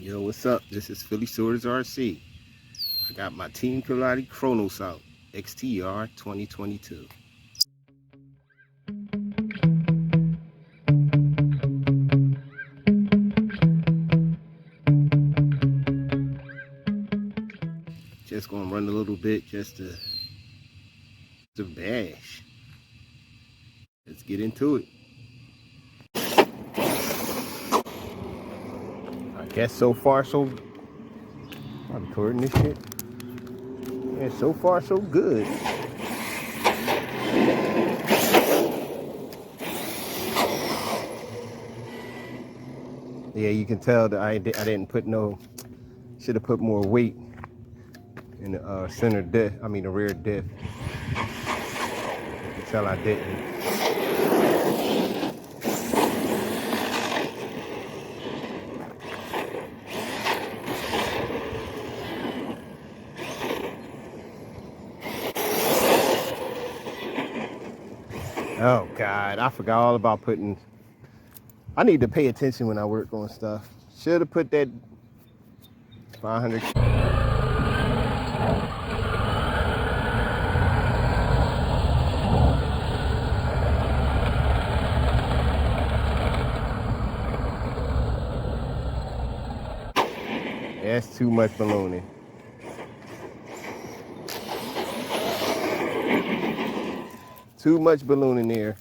Yo, what's up? This is Phillyswords RC. I got my Team Karate Kronos out, XTR 2022. Just gonna run a little bit just to bash. Let's get into it. I guess so far so I'm recording this shit. Yeah, so far so good. Yeah, you can tell that I didn't put should have put more weight in the center diff, the rear diff. You can tell I didn't. Oh God, I forgot all about I need to pay attention when I work on stuff. Should have put that 500. That's too much ballooning. Too much balloon in there.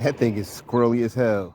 That thing is squirrely as hell.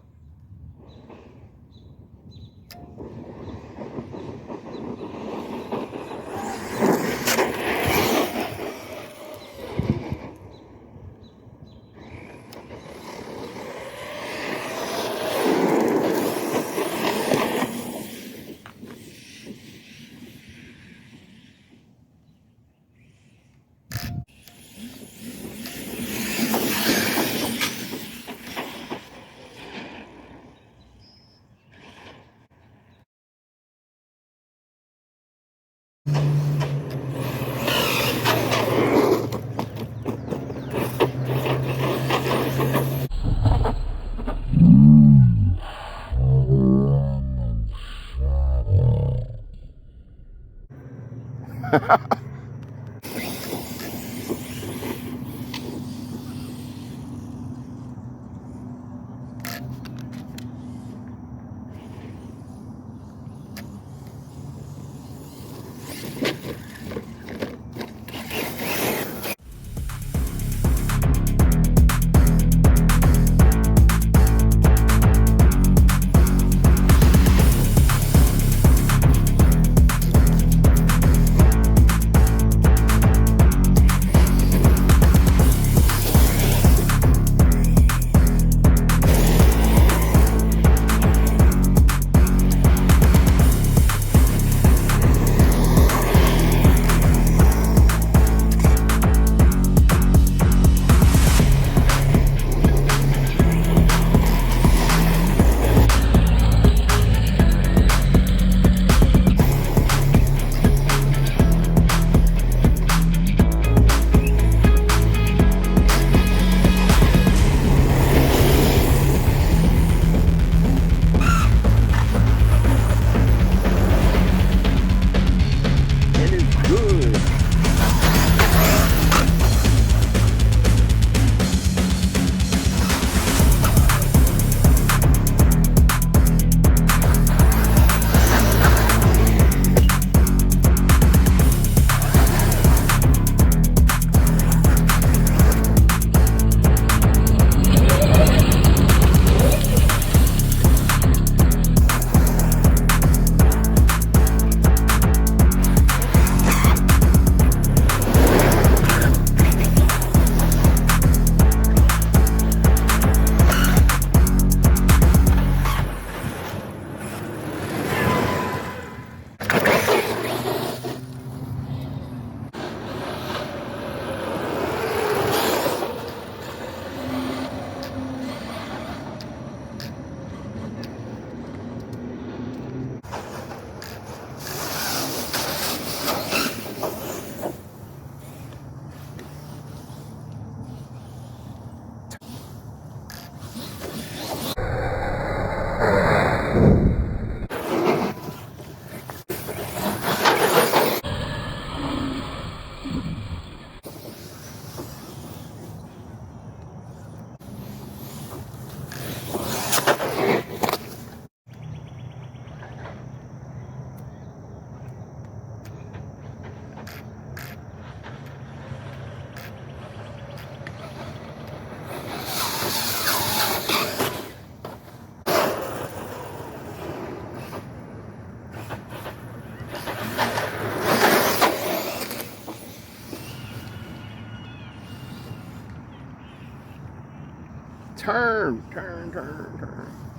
turn, turn, turn, turn.